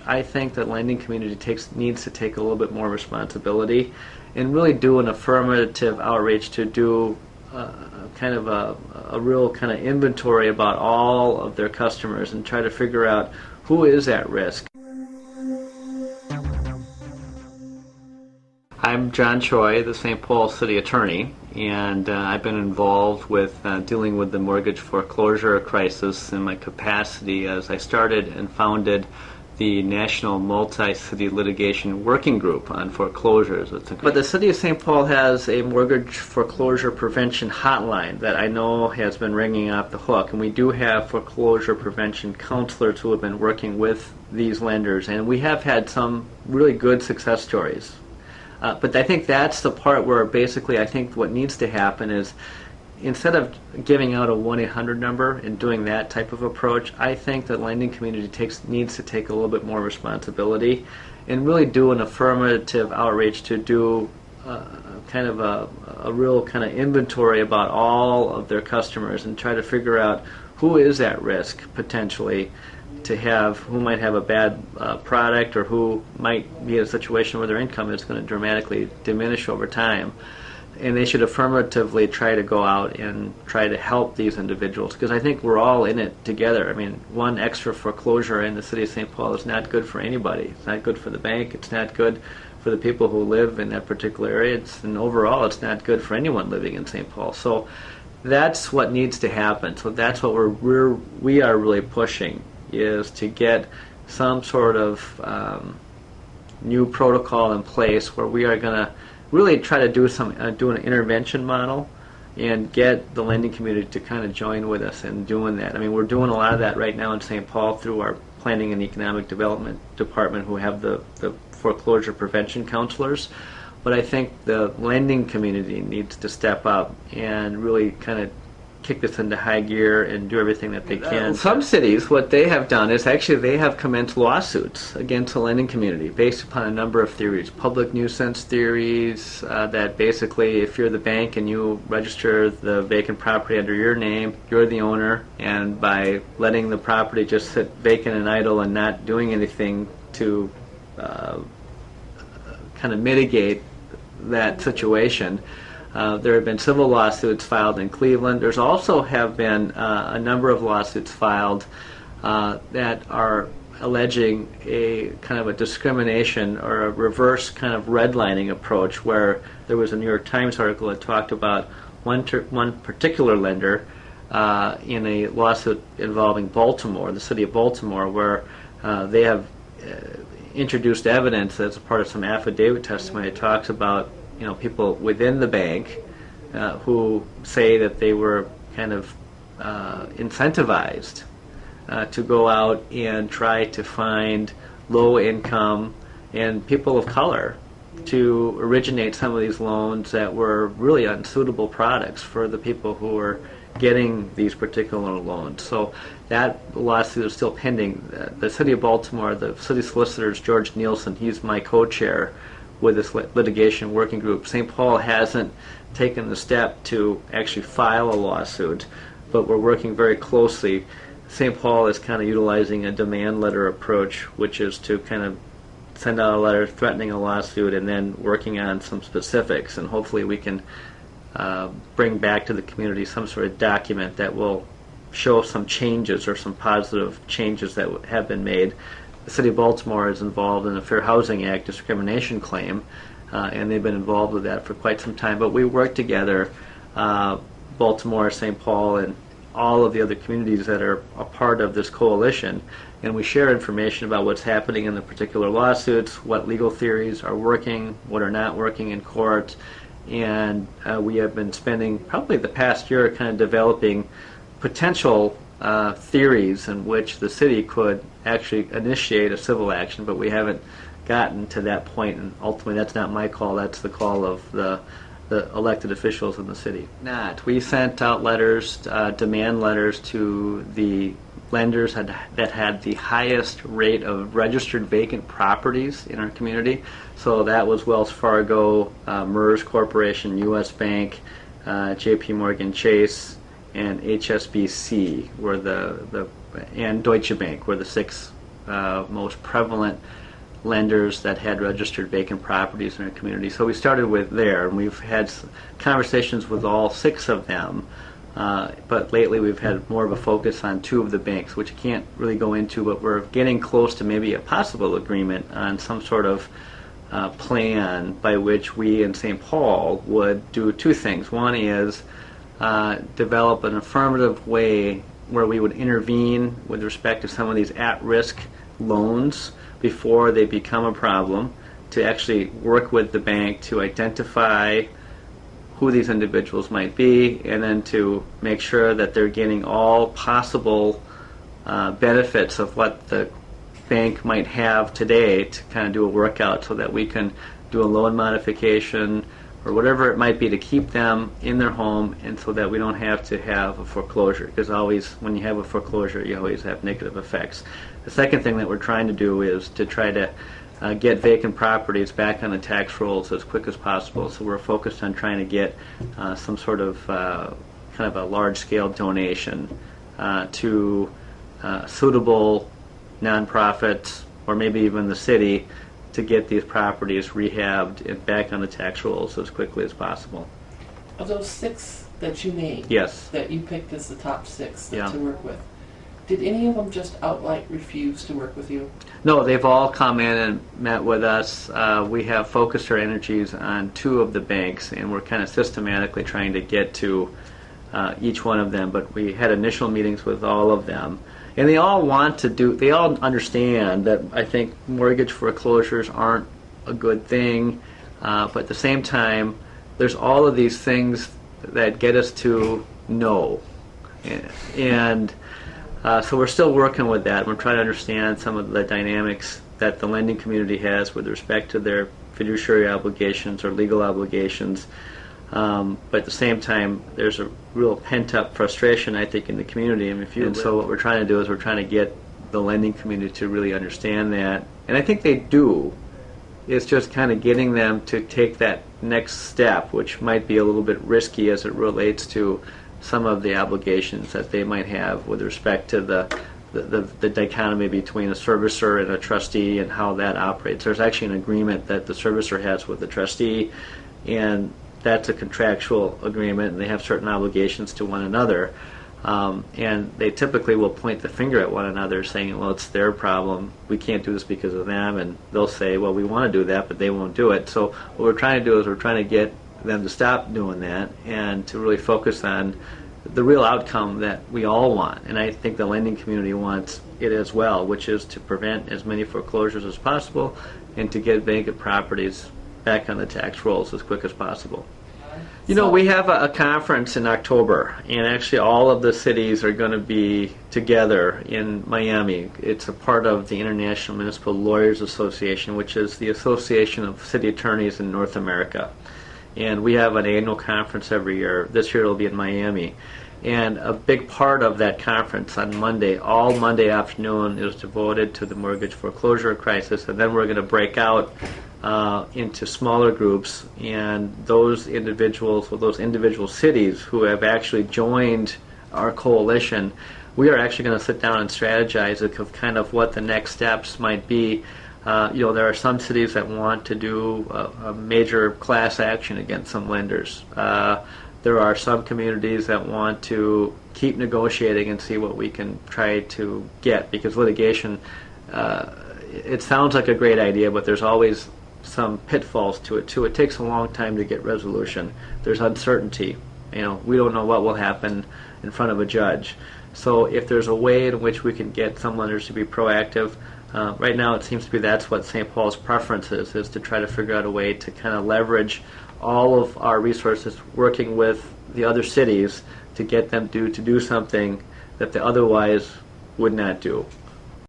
I think that lending community needs to take a little bit more responsibility and really do an affirmative outreach to do kind of a real kind of inventory about all of their customers and try to figure out who is at risk. I'm John Choi, the St. Paul City Attorney, and I've been involved with dealing with the mortgage foreclosure crisis in my capacity as I started and founded the National Multi-City Litigation Working Group on Foreclosures. But the City of St. Paul has a mortgage foreclosure prevention hotline that I know has been ringing off the hook, and we do have foreclosure prevention counselors who have been working with these lenders, and we have had some really good success stories. But I think that's the part where basically I think what needs to happen is instead of giving out a 1-800 number and doing that type of approach, I think the lending community needs to take a little bit more responsibility and really do an affirmative outreach to do kind of a real kind of inventory about all of their customers and try to figure out who is at risk potentially who might have a bad product or who might be in a situation where their income is going to dramatically diminish over time. And they should affirmatively try to go out and try to help these individuals, because I think we're all in it together. I mean, one extra foreclosure in the city of St. Paul is not good for anybody. It's not good for the bank. It's not good for the people who live in that particular area. And overall, it's not good for anyone living in St. Paul. So that's what needs to happen. So that's what we are really pushing, is to get some sort of new protocol in place where we are going to really try to do an intervention model and get the lending community to kind of join with us in doing that. I mean, we're doing a lot of that right now in St. Paul through our Planning and Economic Development Department, who have the foreclosure prevention counselors. But I think the lending community needs to step up and really kind of kick this into high gear and do everything that they can. Some cities, what they have done is actually they have commenced lawsuits against the lending community based upon a number of theories. Public nuisance theories, that basically if you're the bank and you register the vacant property under your name, you're the owner, and by letting the property just sit vacant and idle and not doing anything to kind of mitigate that situation, there have been civil lawsuits filed in Cleveland. There's also have been a number of lawsuits filed that are alleging a kind of a discrimination or a reverse kind of redlining approach, where there was a New York Times article that talked about one particular lender in a lawsuit involving Baltimore, the city of Baltimore, where they have introduced evidence as a part of some affidavit testimony that talks about people within the bank who say that they were kind of incentivized to go out and try to find low income and people of color to originate some of these loans that were really unsuitable products for the people who were getting these particular loans. So that lawsuit is still pending. The city of Baltimore, the city solicitor is George Nielsen. He's my co-chair with this litigation working group. St. Paul hasn't taken the step to actually file a lawsuit, but we're working very closely. St. Paul is kind of utilizing a demand letter approach, which is to kind of send out a letter threatening a lawsuit and then working on some specifics, and hopefully we can bring back to the community some sort of document that will show some changes or some positive changes that have been made. The City of Baltimore is involved in a Fair Housing Act discrimination claim, and they've been involved with that for quite some time. But we work together, Baltimore, St. Paul, and all of the other communities that are a part of this coalition, and we share information about what's happening in the particular lawsuits, what legal theories are working, what are not working in court, and we have been spending probably the past year kind of developing potential theories in which the city could actually initiate a civil action, but we haven't gotten to that point, and ultimately that's not my call, that's the call of the elected officials in the city. We sent out letters, demand letters, to the lenders that had the highest rate of registered vacant properties in our community. So that was Wells Fargo, MERS Corporation, U.S. Bank, J.P. Morgan Chase, and HSBC were and Deutsche Bank were the six most prevalent lenders that had registered vacant properties in our community. So we started with there, and we've had conversations with all 6 of them. But lately we've had more of a focus on 2 of the banks, which I can't really go into, but we're getting close to maybe a possible agreement on some sort of plan by which we in St. Paul would do 2 things. One is develop an affirmative way where we would intervene with respect to some of these at-risk loans before they become a problem, to actually work with the bank to identify who these individuals might be, and then to make sure that they're getting all possible benefits of what the bank might have today, to kind of do a workout so that we can do a loan modification or whatever it might be to keep them in their home, and so that we don't have to have a foreclosure, because always when you have a foreclosure you always have negative effects. The second thing that we're trying to do is to try to get vacant properties back on the tax rolls as quick as possible. So we're focused on trying to get some sort of kind of a large-scale donation to suitable nonprofits, or maybe even the city, to get these properties rehabbed and back on the tax rolls as quickly as possible. Of those 6 that you named, yes, that you picked as the top 6 yeah, to work with, did any of them just outright refuse to work with you? No, they've all come in and met with us. We have focused our energies on 2 of the banks, and we're kind of systematically trying to get to each one of them. But we had initial meetings with all of them, and they all they all understand that I think mortgage foreclosures aren't a good thing, but at the same time, there's all of these things that get us to no. And so we're still working with that. We're trying to understand some of the dynamics that the lending community has with respect to their fiduciary obligations or legal obligations. But at the same time, there's a real pent-up frustration, I think, in the community. And so what we're trying to do is we're trying to get the lending community to really understand that. And I think they do. It's just kind of getting them to take that next step, which might be a little bit risky as it relates to some of the obligations that they might have with respect to the dichotomy between a servicer and a trustee and how that operates. There's actually an agreement that the servicer has with the trustee, and that's a contractual agreement, and they have certain obligations to one another. And they typically will point the finger at one another saying, well, it's their problem, we can't do this because of them, and they'll say, well, we want to do that, but they won't do it. So what we're trying to do is we're trying to get them to stop doing that and to really focus on the real outcome that we all want. And I think the lending community wants it as well, which is to prevent as many foreclosures as possible and to get vacant properties back on the tax rolls as quick as possible. You know, we have a conference in October, and actually all of the cities are going to be together in Miami. It's a part of the International Municipal Lawyers Association, which is the association of city attorneys in North America. And we have an annual conference every year. This year it'll be in Miami. And a big part of that conference on Monday, all Monday afternoon, is devoted to the mortgage foreclosure crisis. And then we're going to break out into smaller groups, and those individuals or those individual cities who have actually joined our coalition, we are actually going to sit down and strategize of kind of what the next steps might be. There are some cities that want to do a major class action against some lenders. There are some communities that want to keep negotiating and see what we can try to get, because litigation, it sounds like a great idea, but there's always some pitfalls to it too. It takes a long time to get resolution. There's uncertainty. We don't know what will happen in front of a judge. So if there's a way in which we can get some lenders to be proactive, right now it seems to be that's what St. Paul's preference is to try to figure out a way to kind of leverage all of our resources working with the other cities to get them to do something that they otherwise would not do.